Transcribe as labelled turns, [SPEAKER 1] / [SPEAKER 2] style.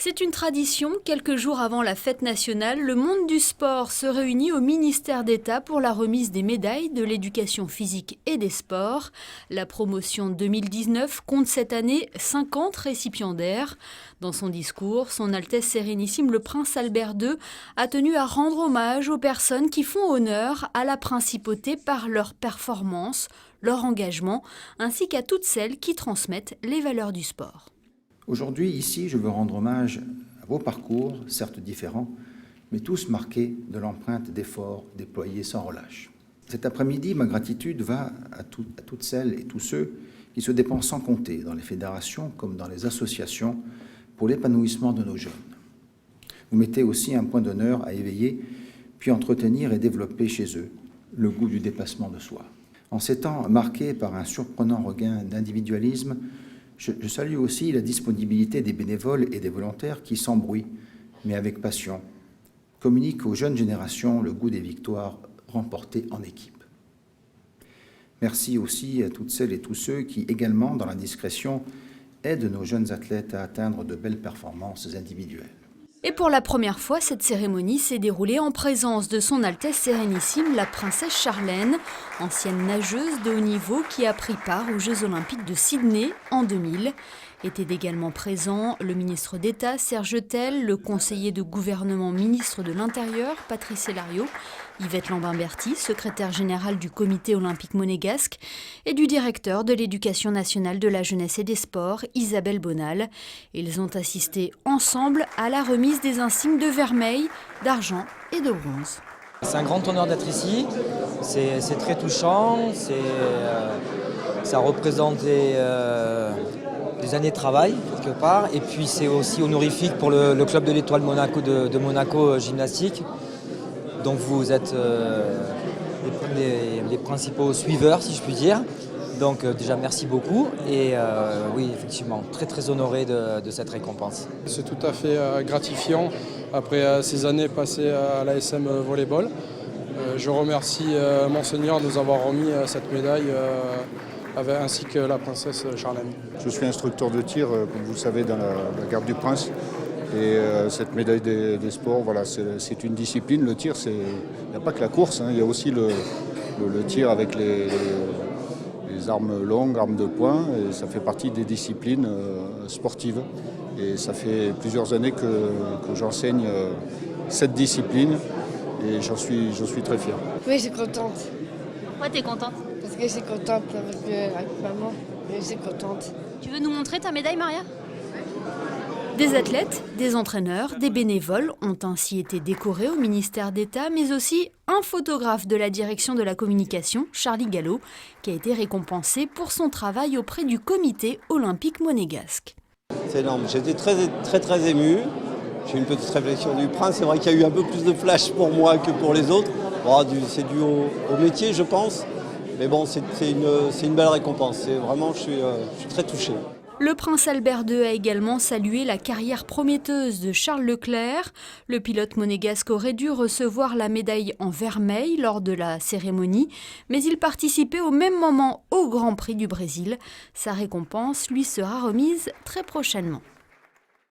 [SPEAKER 1] C'est une tradition, quelques jours avant la fête nationale, le monde du sport se réunit au ministère d'État pour la remise des médailles de l'éducation physique et des sports. La promotion 2019 compte cette année 50 récipiendaires. Dans son discours, Son Altesse Sérénissime le Prince Albert II a tenu à rendre hommage aux personnes qui font honneur à la principauté par leur performance, leur engagement, ainsi qu'à toutes celles qui transmettent les valeurs du sport.
[SPEAKER 2] Aujourd'hui, ici, je veux rendre hommage à vos parcours, certes différents, mais tous marqués de l'empreinte d'efforts déployés sans relâche. Cet après-midi, ma gratitude va à toutes celles et tous ceux qui se dépensent sans compter dans les fédérations comme dans les associations pour l'épanouissement de nos jeunes. Vous mettez aussi un point d'honneur à éveiller, puis entretenir et développer chez eux le goût du dépassement de soi. En ces temps marqués par un surprenant regain d'individualisme, je salue aussi la disponibilité des bénévoles et des volontaires qui, sans bruit, mais avec passion, communiquent aux jeunes générations le goût des victoires remportées en équipe. Merci aussi à toutes celles et tous ceux qui, également dans la discrétion, aident nos jeunes athlètes à atteindre de belles performances individuelles.
[SPEAKER 1] Et pour la première fois, cette cérémonie s'est déroulée en présence de Son Altesse Sérénissime, la princesse Charlène, ancienne nageuse de haut niveau qui a pris part aux Jeux Olympiques de Sydney en 2000. Étaient également présents le ministre d'État Serge Tell, le conseiller de gouvernement ministre de l'Intérieur Patrice Elario, Yvette Lambin-Berty, secrétaire générale du comité olympique monégasque, et du directeur de l'éducation nationale de la jeunesse et des sports, Isabelle Bonal. Ils ont assisté ensemble à la remise des insignes de vermeil, d'argent et de bronze.
[SPEAKER 3] C'est un grand honneur d'être ici, c'est très touchant, ça représente des années de travail quelque part, et puis c'est aussi honorifique pour le club de l'Étoile Monaco de Monaco gymnastique. Donc vous êtes les principaux suiveurs, si je puis dire. Donc déjà merci beaucoup et oui effectivement très honoré de cette récompense.
[SPEAKER 4] C'est tout à fait gratifiant après ces années passées à l'ASM Volleyball. Je remercie Monseigneur de nous avoir remis cette médaille ainsi que la princesse Charlène.
[SPEAKER 5] Je suis instructeur de tir, comme vous le savez, dans la garde du Prince. Et cette médaille des sports, voilà, c'est une discipline. Le tir, il n'y a pas que la course, hein, il y a aussi le tir avec les armes longues, armes de poing, et ça fait partie des disciplines sportives. Et ça fait plusieurs années que j'enseigne cette discipline et j'en suis très fier.
[SPEAKER 6] Oui, je suis contente.
[SPEAKER 7] Pourquoi tu es contente?
[SPEAKER 6] Parce que je suis contente avec maman, je suis contente.
[SPEAKER 7] Tu veux nous montrer ta médaille, Maria?
[SPEAKER 1] Des athlètes, des entraîneurs, des bénévoles ont ainsi été décorés au ministère d'État, mais aussi un photographe de la direction de la communication, Charlie Gallo, qui a été récompensé pour son travail auprès du comité olympique monégasque.
[SPEAKER 8] C'est énorme, j'étais très ému. J'ai une petite réflexion du prince. C'est vrai qu'il y a eu un peu plus de flash pour moi que pour les autres. Bon, c'est dû au métier, je pense. Mais bon, c'est une belle récompense. Vraiment, je suis très touché.
[SPEAKER 1] Le prince Albert II a également salué la carrière prometteuse de Charles Leclerc. Le pilote monégasque aurait dû recevoir la médaille en vermeil lors de la cérémonie, mais il participait au même moment au Grand Prix du Brésil. Sa récompense lui sera remise très prochainement.